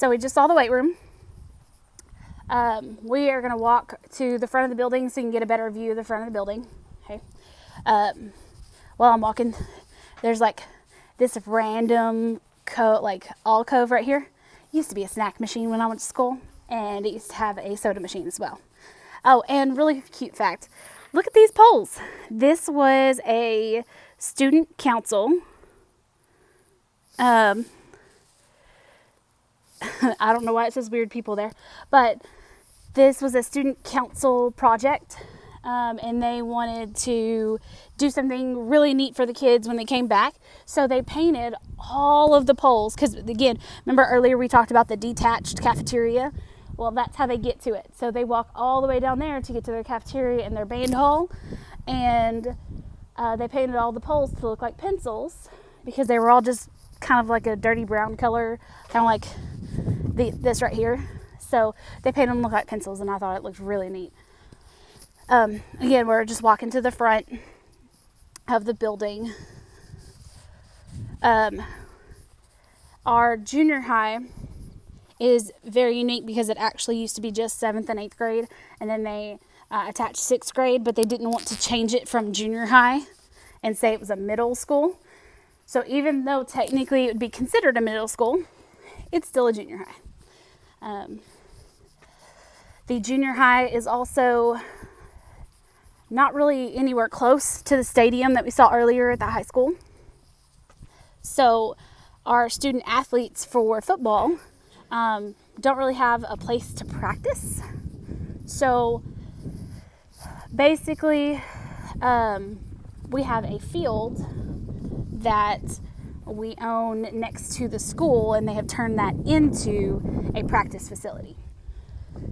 So we just saw the weight room. We are going to walk to the front of the building so you can get a better view of the front of the building. Okay. While I'm walking, there's like this random alcove right here. It used to be a snack machine when I went to school, and it used to have a soda machine as well. Oh, and really cute fact, look at these poles. This was a student council. I don't know why it says weird people there, but this was a student council project, and they wanted to do something really neat for the kids when they came back. So they painted all of the poles, because again, remember earlier we talked about the detached cafeteria? Well, that's how they get to it. So they walk all the way down there to get to their cafeteria and their band hall, and they painted all the poles to look like pencils, because they were all just kind of like a dirty brown color, kind of like this right here. So they painted them to look like pencils, and I thought it looked really neat. Again, we're just walking to the front of the building. Our junior high is very unique because it actually used to be just 7th and 8th grade, and then they attached 6th grade, but they didn't want to change it from junior high and say it was a middle school. So even though technically it would be considered a middle school, it's still a junior high. The junior high is also not really anywhere close to the stadium that we saw earlier at the high school. So our student athletes for football don't really have a place to practice. So basically, we have a field that we own next to the school, and they have turned that into a practice facility.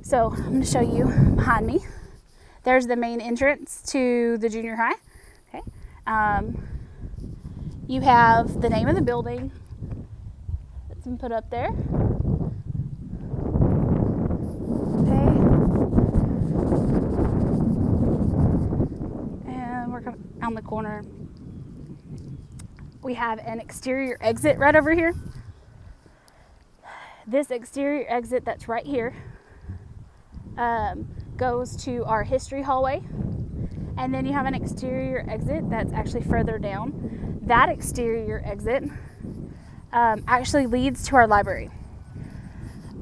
So I'm going to show you behind me. There's the main entrance to the junior high. Okay. You have the name of the building that's been put up there. Okay. And we're coming on the corner. We have an exterior exit right over here. This exterior exit that's right here goes to our history hallway, and then you have an exterior exit that's actually further down. That exterior exit actually leads to our library.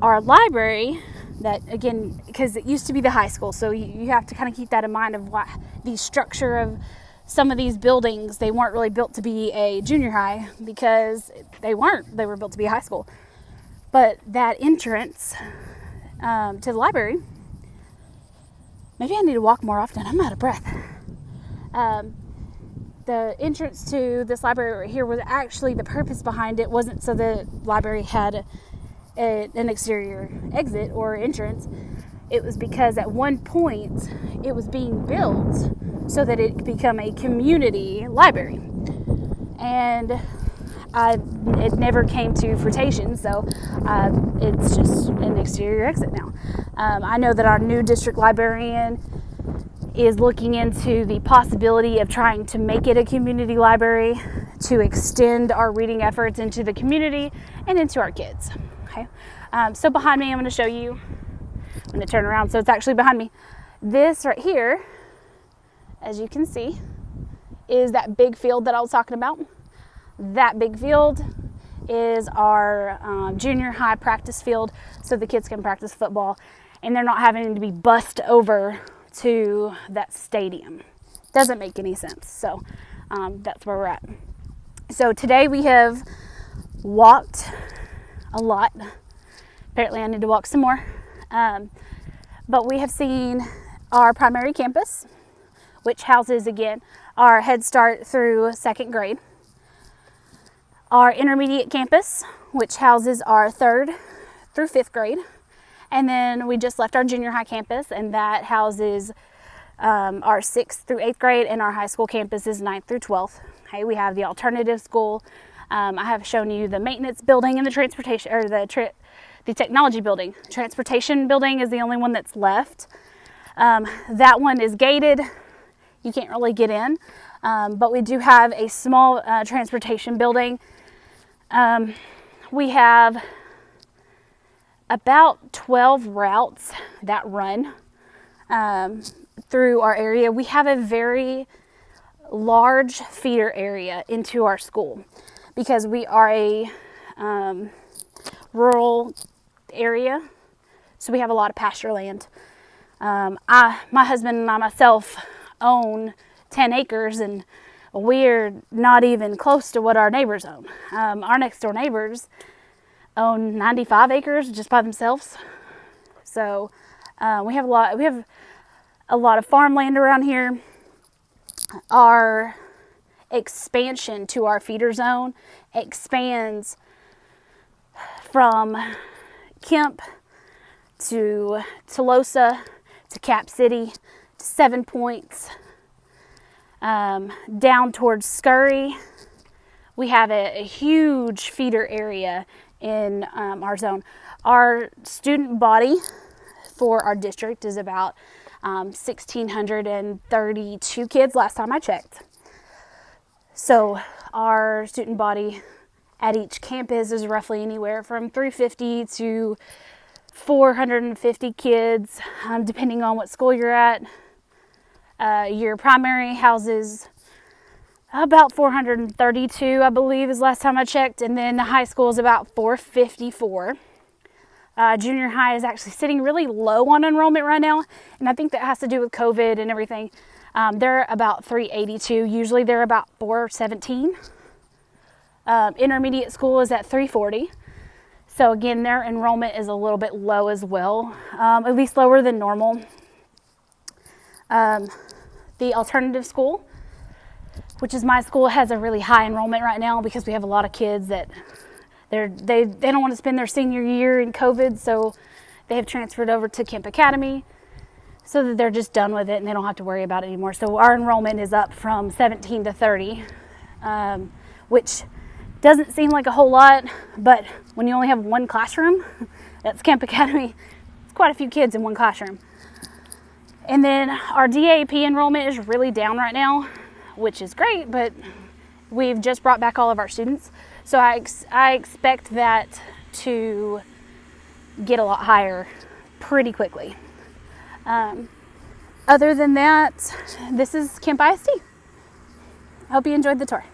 Our library, that again, because it used to be the high school, so you have to kind of keep that in mind of what the structure of some of these buildings. They weren't really built to be a junior high, because they were built to be a high school. But that entrance to the library, maybe I need to walk more often, I'm out of breath. The entrance to this library right here was actually, the purpose behind it wasn't so the library had an exterior exit or entrance. It was because at one point it was being built so that it could become a community library, and it never came to fruition, so it's just an exterior exit now. I know that our new district librarian is looking into the possibility of trying to make it a community library to extend our reading efforts into the community and into our kids. Okay, so behind me, I'm going to show you. I'm going to turn around so it's actually behind me. This right here, as you can see, is that big field that I was talking about. That big field is our junior high practice field, so the kids can practice football and they're not having to be bussed over to that stadium. Doesn't make any sense. So that's where we're at. So today we have walked a lot. Apparently I need to walk some more. But we have seen our primary campus, which houses, again, our Head Start through 2nd grade. Our intermediate campus, which houses our 3rd through 5th grade. And then we just left our junior high campus, and that houses our 6th through 8th grade, and our high school campus is 9th through 12th. Okay, we have the alternative school. I have shown you the maintenance building and the transportation, or the technology building. Transportation building is the only one that's left. That one is gated. You can't really get in. But we do have a small transportation building. We have about 12 routes that run through our area. We have a very large feeder area into our school because we are a rural area, so we have a lot of pasture land. My husband and I myself own 10 acres, and we're not even close to what our neighbors own. Our next door neighbors own 95 acres just by themselves. So we have a lot of farmland around here. Our expansion to our feeder zone expands from Kemp to Tolosa to Cap City to 7 Points, down towards Scurry. We have a huge feeder area in our zone. Our student body for our district is about 1,632 kids last time I checked. So our student body at each campus is roughly anywhere from 350 to 450 kids, depending on what school you're at. Your primary houses about 432, I believe, is last time I checked, and then the high school is about 454. Junior high is actually sitting really low on enrollment right now, and I think that has to do with COVID and everything. They're about 382. Usually they're about 417. Intermediate school is at 340. So again, their enrollment is a little bit low as well, at least lower than normal. The alternative school, which is my school, has a really high enrollment right now because we have a lot of kids that they don't want to spend their senior year in COVID, so they have transferred over to Kemp Academy so that they're just done with it and they don't have to worry about it anymore. So our enrollment is up from 17 to 30, which doesn't seem like a whole lot, but when you only have one classroom, that's Kemp Academy, it's quite a few kids in one classroom. And then our DAP enrollment is really down right now, which is great, but we've just brought back all of our students. So I expect that to get a lot higher pretty quickly. Other than that, this is Kemp ISD. I hope you enjoyed the tour.